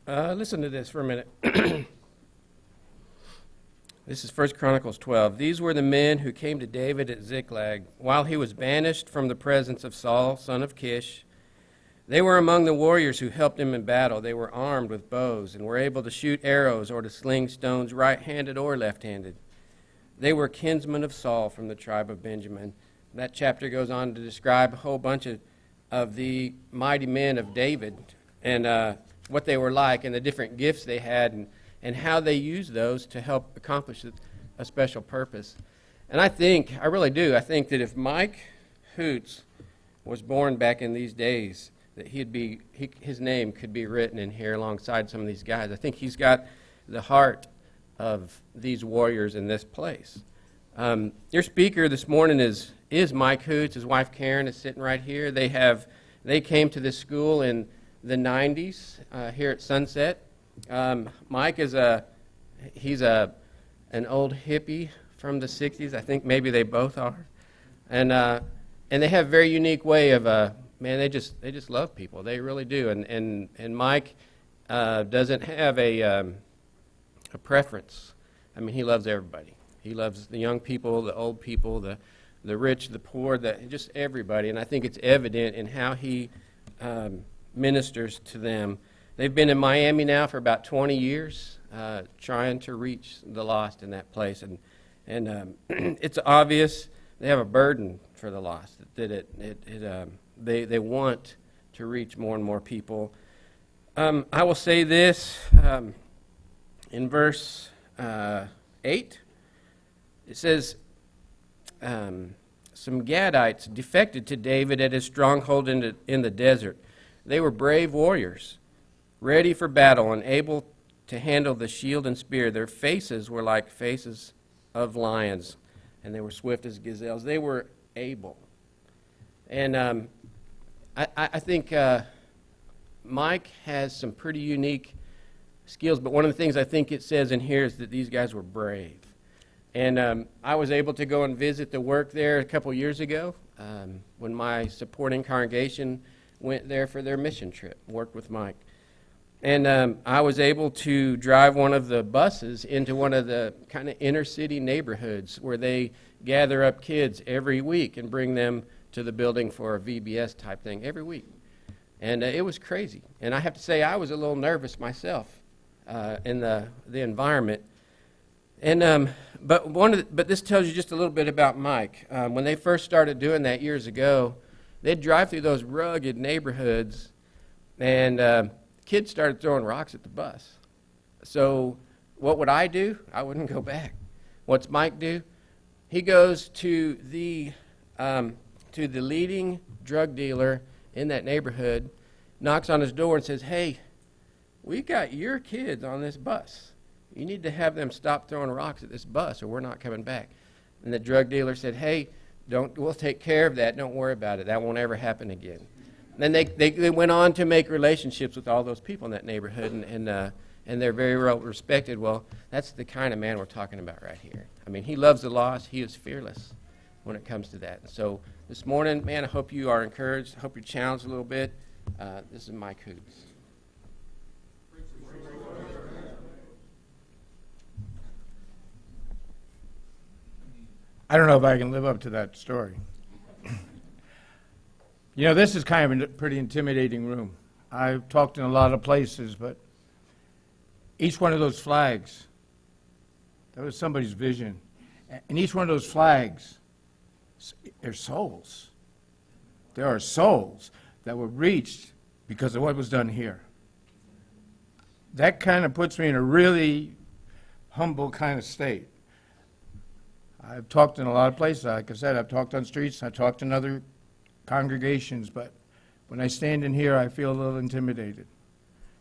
Listen to this for a minute. This is 1 Chronicles 12. These were the men who came to David at Ziklag while he was banished from the presence of Saul, son of Kish. They were among the warriors who helped him in battle. They were armed with bows and were able to shoot arrows or to sling stones right-handed or left-handed. They were kinsmen of Saul from the tribe of Benjamin. That chapter goes on to describe a whole bunch of the mighty men of David and what they were like and the different gifts they had and how they used those to help accomplish a special purpose. And I really do, I think that if Mike Hoots was born back in these days, that his name could be written in here alongside some of these guys. I think he's got the heart of these warriors in this place. Your speaker this morning is Mike Hoots. His wife Karen is sitting right here. They came to this school in the 90s here at Sunset. Mike is an old hippie from the 60s. I think maybe they both are, and they have a very unique way of they just love people. They really do. And Mike doesn't have a preference. I mean, he loves everybody. He loves the young people, the old people, the rich, the poor, just everybody. And I think it's evident in how he ministers to them. They've been in Miami now for about 20 years, trying to reach the lost in that place. And it's obvious they have a burden for the lost, that they want to reach more and more people. I will say this, in verse 8, it says, some Gadites defected to David at his stronghold in the desert. They were brave warriors, ready for battle and able to handle the shield and spear. Their faces were like faces of lions, and they were swift as gazelles. They were able. And I think Mike has some pretty unique skills, but one of the things I think it says in here is that these guys were brave. And I was able to go and visit the work there a couple years ago when my supporting congregation went there for their mission trip, worked with Mike. And I was able to drive one of the buses into one of the kind of inner city neighborhoods where they gather up kids every week and bring them to the building for a VBS type thing every week. And it was crazy. And I have to say I was a little nervous myself in the environment. And but this tells you just a little bit about Mike. When they first started doing that years ago, they'd drive through those rugged neighborhoods, and kids started throwing rocks at the bus. So what would I do? I wouldn't go back. What's Mike do? He goes to the leading drug dealer in that neighborhood, knocks on his door and says, "Hey, we got your kids on this bus. You need to have them stop throwing rocks at this bus or we're not coming back." And the drug dealer said, "Hey, we'll take care of that. Don't worry about it. That won't ever happen again." And then they went on to make relationships with all those people in that neighborhood, and they're very well respected. Well, that's the kind of man we're talking about right here. I mean, he loves the lost. He is fearless when it comes to that. And so this morning, man, I hope you are encouraged. I hope you're challenged a little bit. This is Mike Hoots. I don't know if I can live up to that story. You know, this is kind of a pretty intimidating room. I've talked in a lot of places, but each one of those flags, that was somebody's vision. And each one of those flags, they're souls. There are souls that were reached because of what was done here. That kind of puts me in a really humble kind of state. I've talked in a lot of places. Like I said, I've talked on streets, I've talked in other congregations, but when I stand in here, I feel a little intimidated.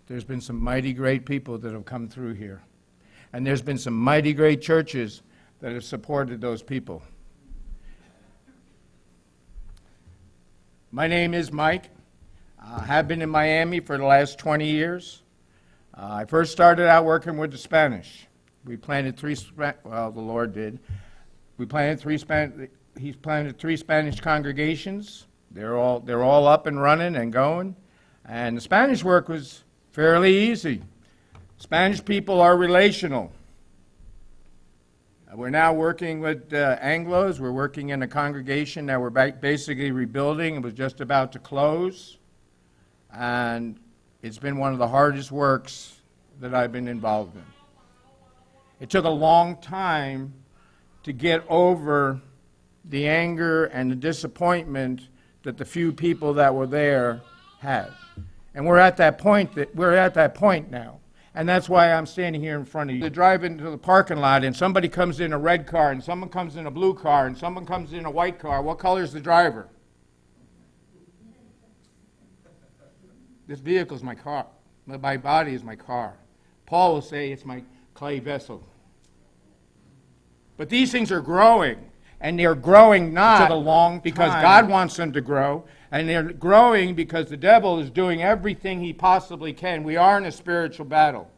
There's been some mighty great people that have come through here. And there's been some mighty great churches that have supported those people. My name is Mike. I have been in Miami for the last 20 years. I first started out working with the Spanish. We planted the Lord did. He planted three Spanish congregations. They're all up and running and going. And the Spanish work was fairly easy. Spanish people are relational. We're now working with Anglos. We're working in a congregation that we're basically rebuilding. It was just about to close. And it's been one of the hardest works that I've been involved in. It took a long time to get over the anger and the disappointment that the few people that were there had. And we're at that point now. And that's why I'm standing here in front of you. To drive into the parking lot and somebody comes in a red car and someone comes in a blue car and someone comes in a white car, what color is the driver? This vehicle is my car. My body is my car. Paul will say it's my clay vessel. But these things are growing, and they're growing not because God wants them to grow, and they're growing because the devil is doing everything he possibly can. We are in a spiritual battle.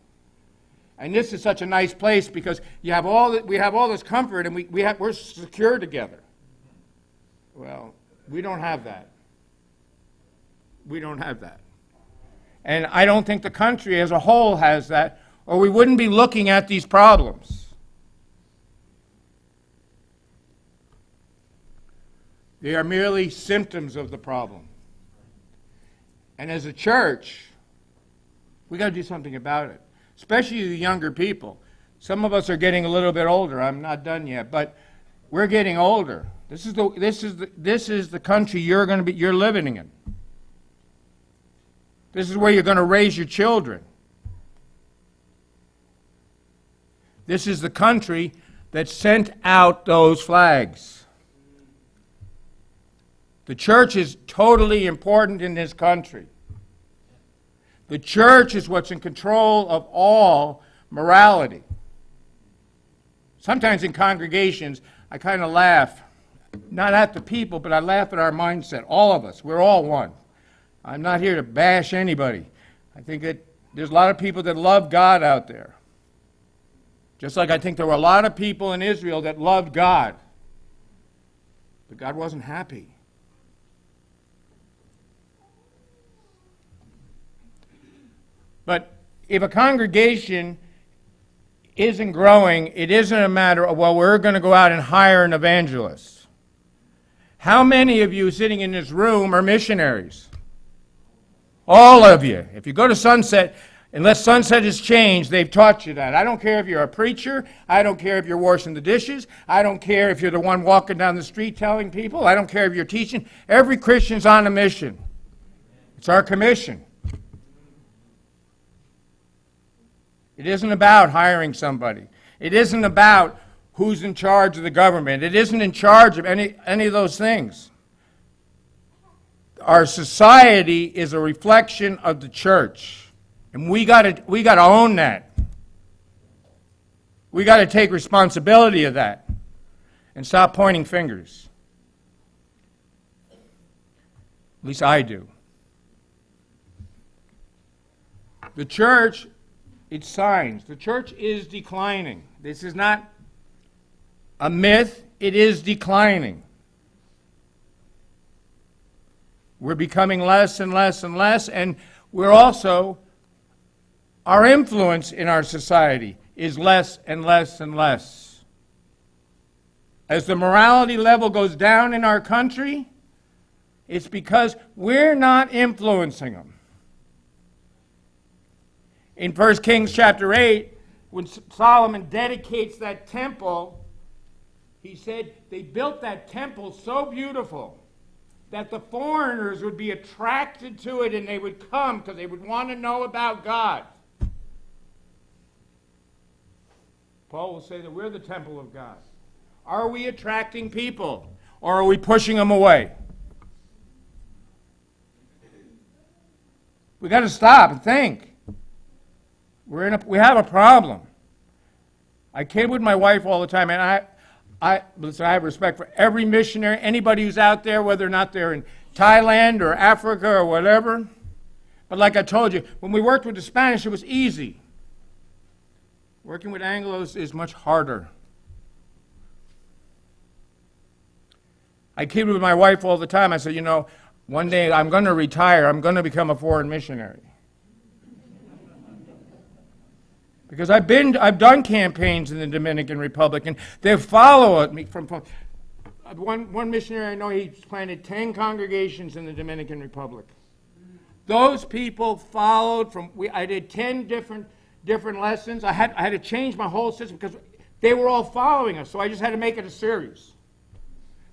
And this is such a nice place because we have all this comfort, and we're secure together. Well, we don't have that. We don't have that. And I don't think the country as a whole has that, or we wouldn't be looking at these problems. They are merely symptoms of the problem. And as a church, we got to do something about it, especially the younger people. Some of us are getting a little bit older. I'm not done yet, but we're getting older. This is the country you're living in. This is where you're going to raise your children. This is the country that sent out those flags. The church is totally important in this country. The church is what's in control of all morality. Sometimes in congregations, I kind of laugh, not at the people, but I laugh at our mindset. All of us, we're all one. I'm not here to bash anybody. I think that there's a lot of people that love God out there. Just like I think there were a lot of people in Israel that loved God. But God wasn't happy. But if a congregation isn't growing, it isn't a matter of, well, we're going to go out and hire an evangelist. How many of you sitting in this room are missionaries? All of you. If you go to Sunset, unless Sunset has changed, they've taught you that. I don't care if you're a preacher. I don't care if you're washing the dishes. I don't care if you're the one walking down the street telling people. I don't care if you're teaching. Every Christian's on a mission. It's our commission. It isn't about hiring somebody. It isn't about who's in charge of the government. It isn't in charge of any of those things. Our society is a reflection of the church, and we got to own that. We got to take responsibility of that and stop pointing fingers. At least I do. The church, it's signs. The church is declining. This is not a myth. It is declining. We're becoming less and less and less, and we're also, our influence in our society is less and less and less. As the morality level goes down in our country, it's because we're not influencing them. In 1 Kings chapter 8, when Solomon dedicates that temple, he said they built that temple so beautiful that the foreigners would be attracted to it and they would come because they would want to know about God. Paul will say that we're the temple of God. Are we attracting people or are we pushing them away? We got to stop and think. We have a problem. I kid with my wife all the time, and listen, I have respect for every missionary, anybody who's out there, whether or not they're in Thailand or Africa or whatever. But like I told you, when we worked with the Spanish, it was easy. Working with Anglos is much harder. I kid with my wife all the time. I said, one day I'm going to retire. I'm going to become a foreign missionary. Because I've done campaigns in the Dominican Republic, and they follow me from one missionary I know, he planted 10 congregations in the Dominican Republic. Those people followed I did 10 different lessons. I had to change my whole system because they were all following us, so I just had to make it a series.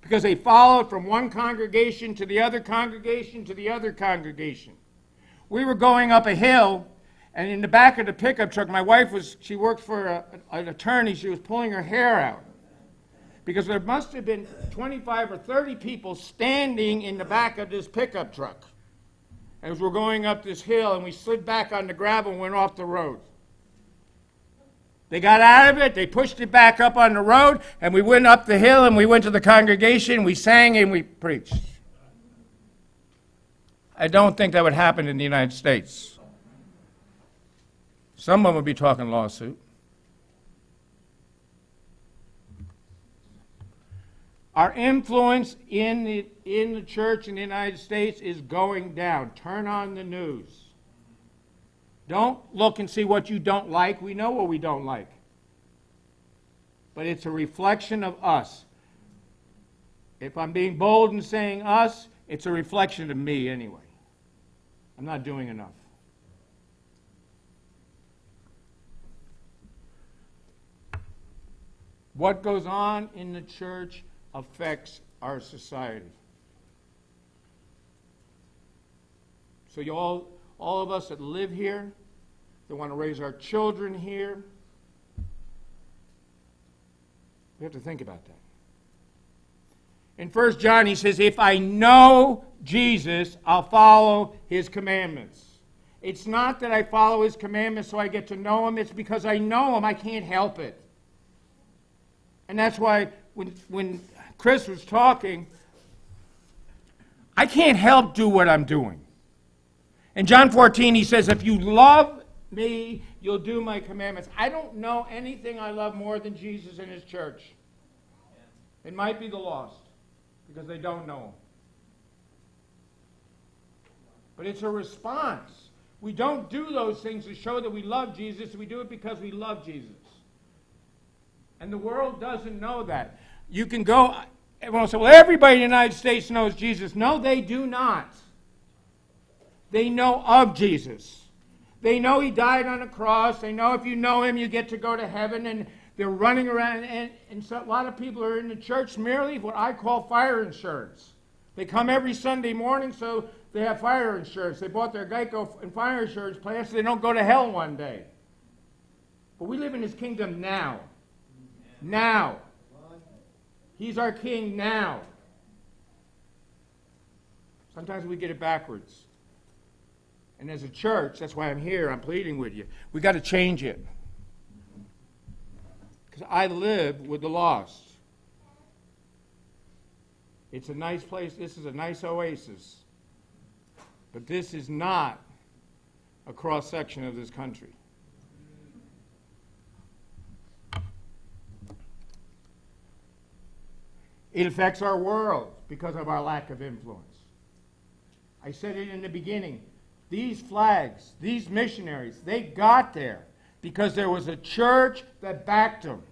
Because they followed from one congregation to the other congregation to the other congregation. We were going up a hill, and in the back of the pickup truck, my wife she worked for an attorney, she was pulling her hair out. Because there must have been 25 or 30 people standing in the back of this pickup truck as we're going up this hill, and we slid back on the gravel and went off the road. They got out of it, they pushed it back up on the road, and we went up the hill, and we went to the congregation, we sang, and we preached. I don't think that would happen in the United States. Someone would be talking lawsuit. Our influence in the church in the United States is going down. Turn on the news. Don't look and see what you don't like. We know what we don't like. But it's a reflection of us. If I'm being bold in saying us, it's a reflection of me anyway. I'm not doing enough. What goes on in the church affects our society. So all of us that live here, that want to raise our children here, we have to think about that. In 1 John, he says, if I know Jesus, I'll follow his commandments. It's not that I follow his commandments so I get to know him. It's because I know him. I can't help it. And that's why when Chris was talking, I can't help do what I'm doing. In John 14, he says, if you love me, you'll do my commandments. I don't know anything I love more than Jesus and his church. It might be the lost, because they don't know him. But it's a response. We don't do those things to show that we love Jesus. We do it because we love Jesus. And the world doesn't know that. You can go, everyone will say, well, everybody in the United States knows Jesus. No, they do not. They know of Jesus. They know he died on a cross. They know if you know him, you get to go to heaven. And they're running around. And so a lot of people are in the church merely what I call fire insurance. They come every Sunday morning, so they have fire insurance. They bought their Geico and fire insurance plan so they don't go to hell one day. But we live in his kingdom now. Now. He's our king now. Sometimes we get it backwards. And as a church, that's why I'm here, I'm pleading with you. We got to change it. Because I live with the lost. It's a nice place. This is a nice oasis. But this is not a cross-section of this country. It affects our world because of our lack of influence. I said it in the beginning. These flags, these missionaries, they got there because there was a church that backed them.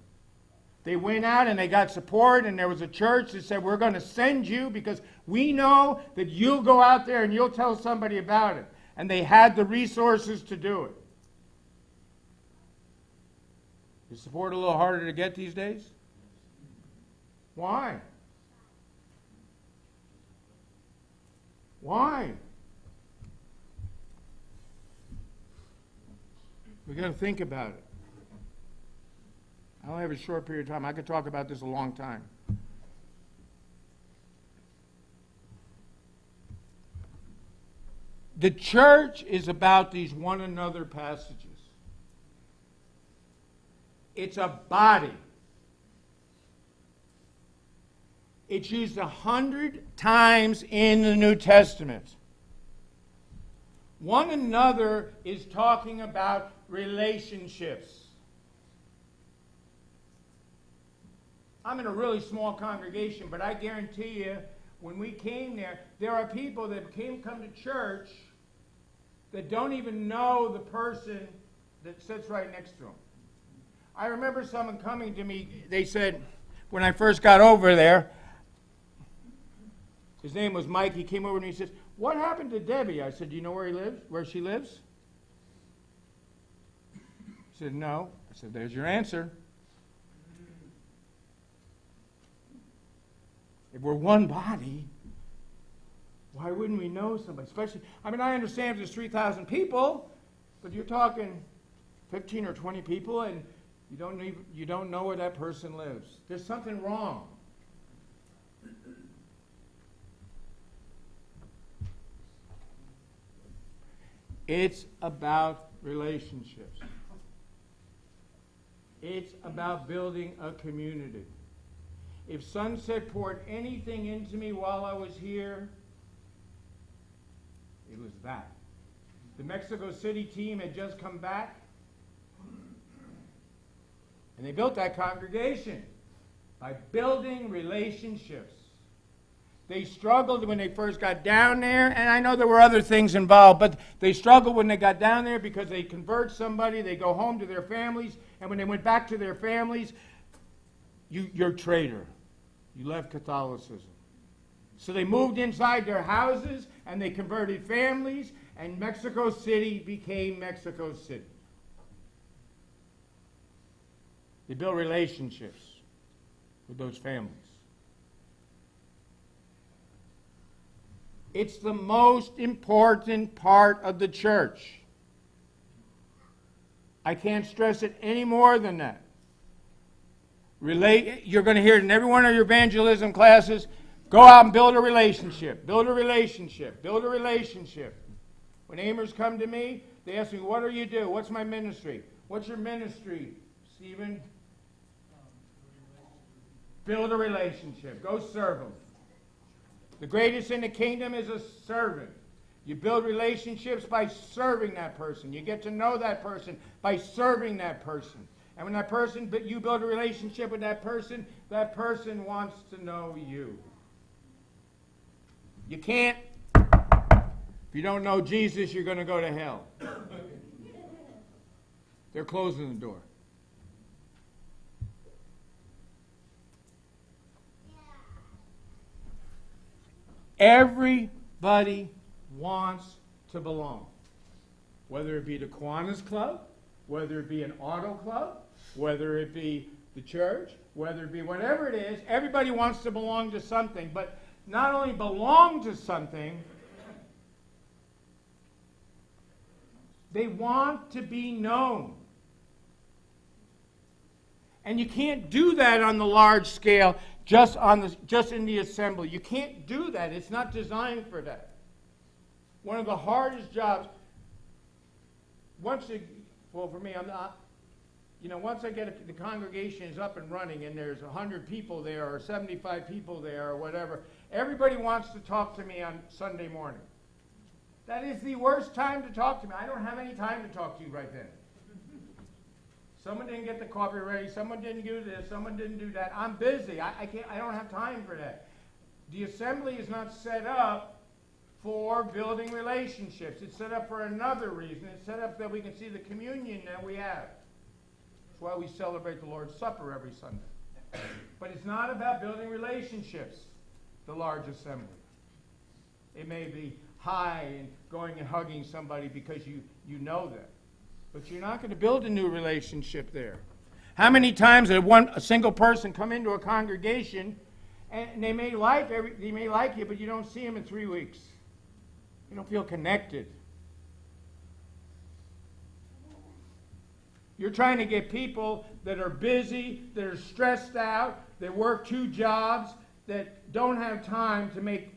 They went out and they got support, and there was a church that said, we're going to send you because we know that you'll go out there and you'll tell somebody about it. And they had the resources to do it. Is support a little harder to get these days? Why? Why? We've got to think about it. I only have a short period of time. I could talk about this a long time. The church is about these one another passages. It's a body. It's used 100 times in the New Testament. One another is talking about relationships. I'm in a really small congregation, but I guarantee you, when we came there are people that come to church that don't even know the person that sits right next to him. I remember someone coming to me, they said, when I first got over there, his name was Mike, he came over and he says, "What happened to Debbie?" I said, "Do you know where she lives? He said, "No." I said, "There's your answer." If we're one body, why wouldn't we know somebody? Especially, I mean, I understand if there's 3,000 people, but you're talking 15 or 20 people, and you don't know where that person lives. There's something wrong. It's about relationships. It's about building a community. If Sunset poured anything into me while I was here, it was that. The Mexico City team had just come back, and they built that congregation by building relationships. They struggled when they first got down there, and I know there were other things involved, but they struggled when they got down there because they convert somebody, they go home to their families, and when they went back to their families, you're a traitor. You left Catholicism. So they moved inside their houses, and they converted families, and Mexico City became Mexico City. They built relationships with those families. It's the most important part of the church. I can't stress it any more than that. You're going to hear it in every one of your evangelism classes. Go out and build a relationship. Build a relationship. Build a relationship. When Amers come to me, they ask me, "What do you do? What's my ministry?" "What's your ministry, Stephen?" Build a relationship. Go serve them. The greatest in the kingdom is a servant. You build relationships by serving that person. You get to know that person by serving that person. And when that person, but you build a relationship with that person wants to know you. You can't. If you don't know Jesus, you're going to go to hell. They're closing the door. Everybody wants to belong. Whether it be the Kiwanis Club, whether it be an auto club, whether it be the church, whether it be whatever it is, everybody wants to belong to something. But not only belong to something, they want to be known. And you can't do that on the large scale, just in the assembly. You can't do that. It's not designed for that. One of the hardest jobs, for me, once I get the congregation is up and running and there's 100 people there or 75 people there or whatever, everybody wants to talk to me on Sunday morning. That is the worst time to talk to me. I don't have any time to talk to you right then. Someone didn't get the coffee ready. Someone didn't do this. Someone didn't do that. I'm busy. I don't have time for that. The assembly is not set up for building relationships. It's set up for another reason. It's set up that we can see the communion that we have. That's why we celebrate the Lord's Supper every Sunday. But it's not about building relationships, the large assembly. It may be high and going and hugging somebody because you know them. But you're not going to build a new relationship there. How many times did a single person come into a congregation and they may like you, but you don't see them in 3 weeks. You don't feel connected. You're trying to get people that are busy, that are stressed out, that work 2 jobs, that don't have time to make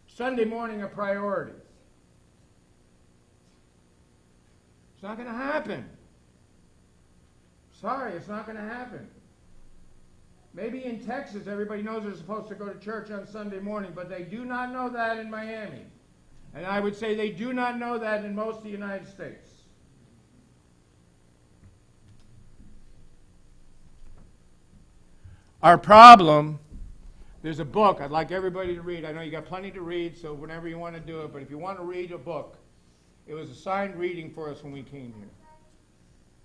Sunday morning a priority. It's not going to happen. Sorry, it's not going to happen. Maybe in Texas, everybody knows they're supposed to go to church on Sunday morning, but they do not know that in Miami. And I would say they do not know that in most of the United States. Our problem, there's a book I'd like everybody to read. I know you got plenty to read, so whenever you want to do it, but if you want to read a book, it was assigned reading for us when we came here.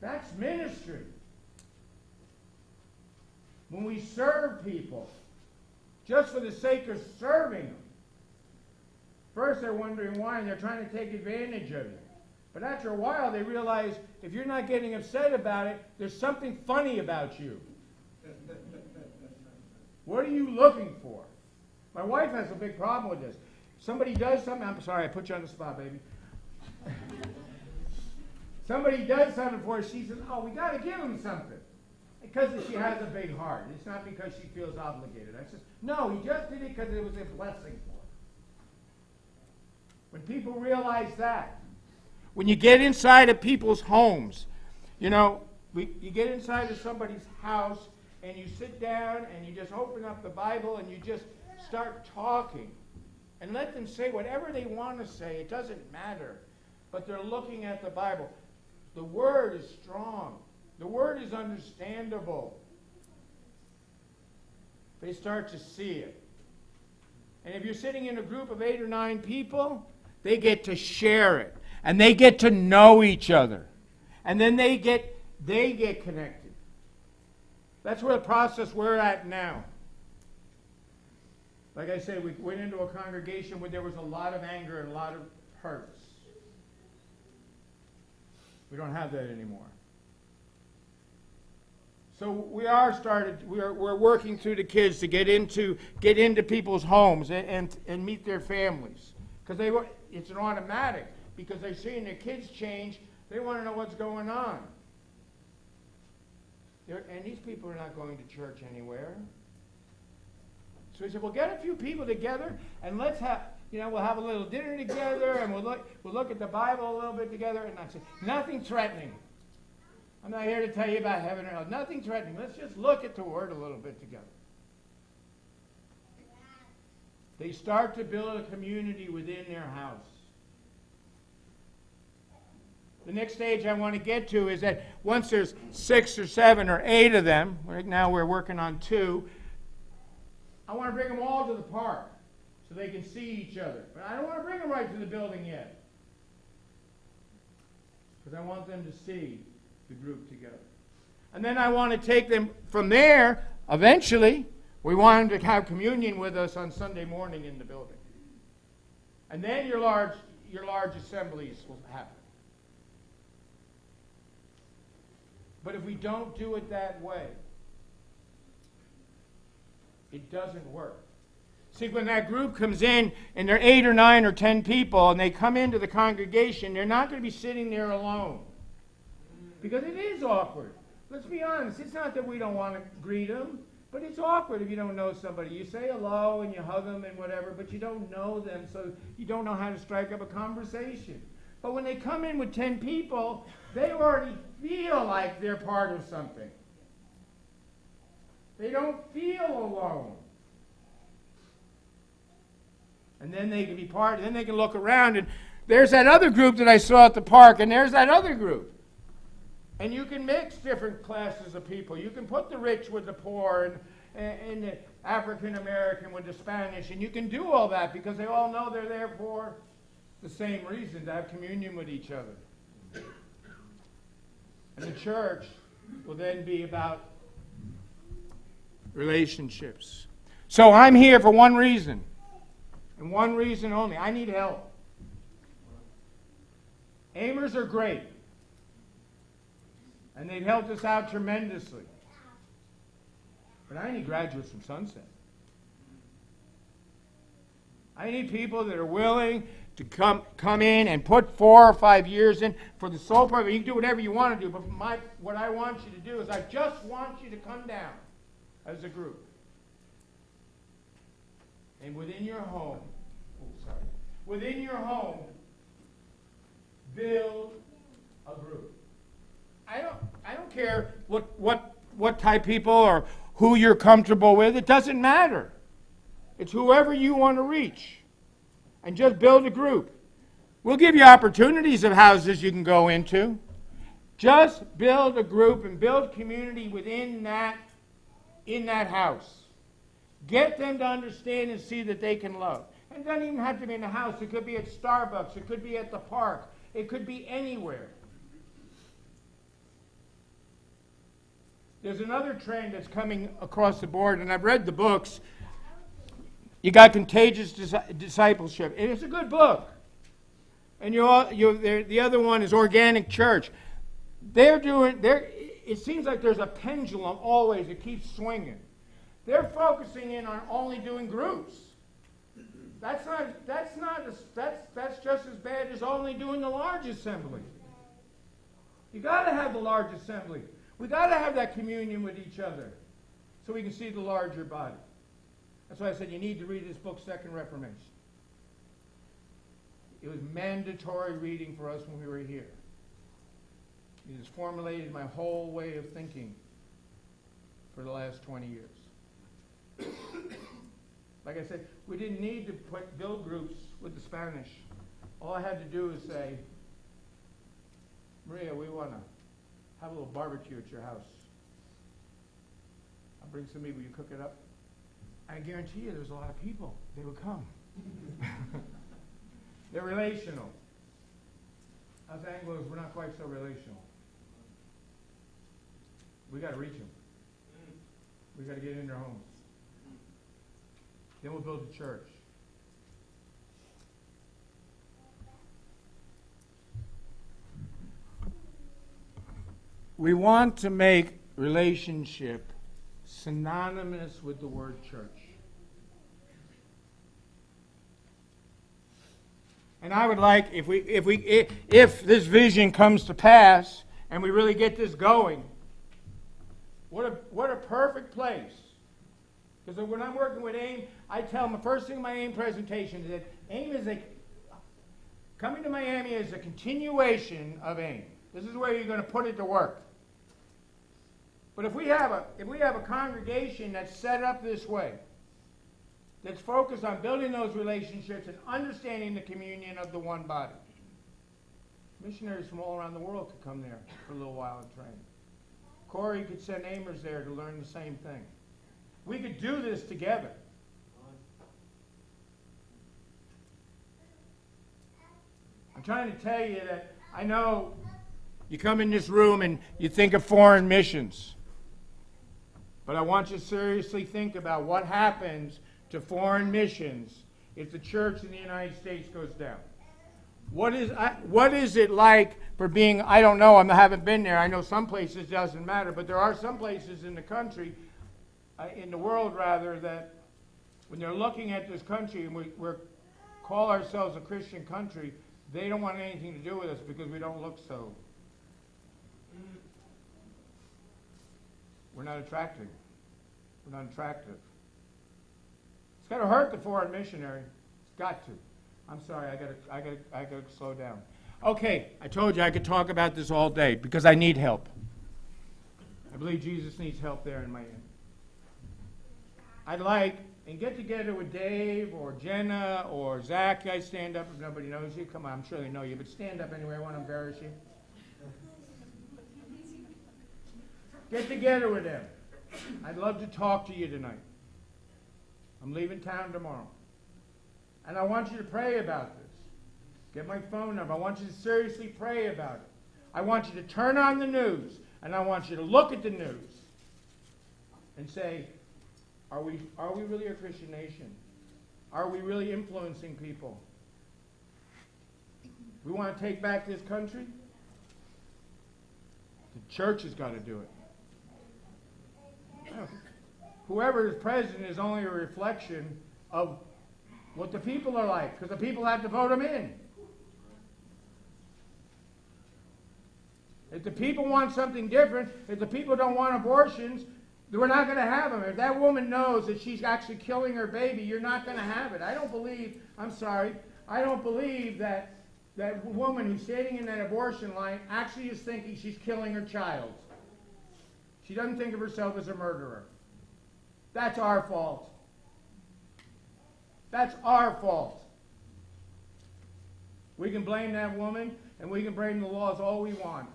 That's ministry. When we serve people, just for the sake of serving them. First they're wondering why, and they're trying to take advantage of you. But after a while, they realize if you're not getting upset about it, there's something funny about you. What are you looking for? My wife has a big problem with this. Somebody does something, I'm sorry, I put you on the spot, baby. Somebody does something for her, she says, oh, we got to give him something. Because she has a big heart. It's not because she feels obligated. I said, no, he just did it because it was a blessing for him. When people realize that, when you get inside of people's homes, you know, you get inside of somebody's house and you sit down and you just open up the Bible and you just start talking and let them say whatever they want to say. It doesn't matter. But they're looking at the Bible. The Word is strong. The Word is understandable. They start to see it. And if you're sitting in a group of 8 or 9 people, they get to share it. And they get to know each other. And then they get connected. That's where the process we're at now. Like I said, we went into a congregation where there was a lot of anger and a lot of hurts. We don't have that anymore. So we're working through the kids to get into people's homes and meet their families. Because it's an automatic. Because they're seeing their kids change, they want to know what's going on. And these people are not going to church anywhere. So we said, well, get a few people together and let's have, we'll have a little dinner together and we'll look at the Bible a little bit together. And I said, nothing threatening. I'm not here to tell you about heaven or hell. Nothing threatening. Let's just look at the Word a little bit together. They start to build a community within their house. The next stage I want to get to is that once there's 6 or 7 or 8 of them, right now we're working on 2, I want to bring them all to the park so they can see each other. But I don't want to bring them right to the building yet. Because I want them to see the group together. And then I want to take them from there, eventually, we want them to have communion with us on Sunday morning in the building. And then your large assemblies will happen. But if we don't do it that way, it doesn't work. See, when that group comes in, and they're 8 or 9 or 10 people, and they come into the congregation, they're not going to be sitting there alone. Because it is awkward. Let's be honest. It's not that we don't want to greet them, but it's awkward if you don't know somebody. You say hello, and you hug them and whatever, but you don't know them, so you don't know how to strike up a conversation. But when they come in with 10 people, they already feel like they're part of something. They don't feel alone. And then they can be part, and then they can look around, and there's that other group that I saw at the park, and there's that other group. And you can mix different classes of people. You can put the rich with the poor, and the African American with the Spanish, and you can do all that because they all know they're there for the same reason, to have communion with each other. And the church will then be about relationships. So I'm here for one reason, and one reason only. I need help. Aimers are great, and they've helped us out tremendously. But I need graduates from Sunset. I need people that are willing to come in and put 4 or 5 years in for the sole purpose. You can do whatever you want to do, but what I want you to do is I just want you to come down as a group. And within your home, build a group. I don't care what type people or who you're comfortable with. It doesn't matter. It's whoever you want to reach. And just build a group. We'll give you opportunities of houses you can go into. Just build a group and build community in that house. Get them to understand and see that they can love. And it doesn't even have to be in the house. It could be at Starbucks. It could be at the park. It could be anywhere. There's another trend that's coming across the board, and I've read the books. You got Contagious Discipleship, and it's a good book. And the other one is Organic Church. It seems like there's a pendulum always that keeps swinging. They're focusing in on only doing groups. That's just as bad as only doing the large assembly. You got to have the large assembly. We got to have that communion with each other so we can see the larger body. That's why I said you need to read this book, Second Reformation. It was mandatory reading for us when we were here. It has formulated my whole way of thinking for the last 20 years. Like I said, we didn't need to build groups with the Spanish. All I had to do is say, Maria, we want to have a little barbecue at your house. I'll bring some meat. Will you cook it up? I guarantee you there's a lot of people. They would come. They're relational. Us Anglos, we're not quite so relational. We got to reach them. We got to get in their homes. Then we'll build a church. We want to make relationship synonymous with the word church. And I would like, if this vision comes to pass and we really get this going, what a perfect place. Because when I'm working with AIM, I tell them the first thing in my AIM presentation is that AIM is coming to Miami is a continuation of AIM. This is where you're going to put it to work. But if we have a congregation that's set up this way, that's focused on building those relationships and understanding the communion of the one body, missionaries from all around the world could come there for a little while and train. Corey could send Amers there to learn the same thing. We could do this together. I'm trying to tell you that I know you come in this room and you think of foreign missions. But I want you to seriously think about what happens to foreign missions if the church in the United States goes down. What is it like for being, I don't know, I haven't been there. I know some places it doesn't matter, but there are some places in the country, in the world rather, that when they're looking at this country and we call ourselves a Christian country, they don't want anything to do with us because we don't look so. We're not attractive. We're not attractive. It's got to hurt the foreign missionary. It's got to. I'm sorry, I got to slow down. Okay, I told you I could talk about this all day because I need help. I believe Jesus needs help there in Miami. I'd like, and get together with Dave or Jenna or Zach. You guys stand up if nobody knows you. Come on, I'm sure they know you, but stand up anyway. I want to embarrass you. Get together with them. I'd love to talk to you tonight. I'm leaving town tomorrow. And I want you to pray about this. Get my phone number. I want you to seriously pray about it. I want you to turn on the news, and I want you to look at the news and say, are we really a Christian nation? Are we really influencing people? We want to take back this country? The church has got to do it. Whoever is president is only a reflection of what the people are like, because the people have to vote them in. If the people want something different, if the people don't want abortions, we're not going to have them. If that woman knows that she's actually killing her baby, you're not going to have it. I don't believe that that woman who's standing in that abortion line actually is thinking she's killing her child. She doesn't think of herself as a murderer. That's our fault. That's our fault. We can blame that woman, and we can blame the laws all we want.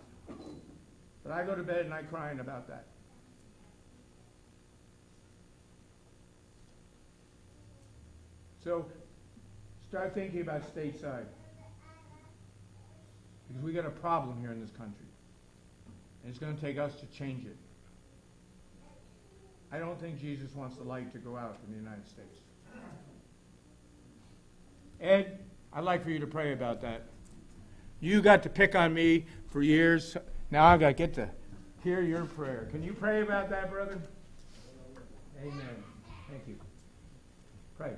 But I go to bed at night crying about that. So start thinking about stateside. Because we got a problem here in this country. And it's going to take us to change it. I don't think Jesus wants the light to go out in the United States. Ed, I'd like for you to pray about that. You got to pick on me for years. Now I got to get to hear your prayer. Can you pray about that, brother? Amen. Thank you. Pray.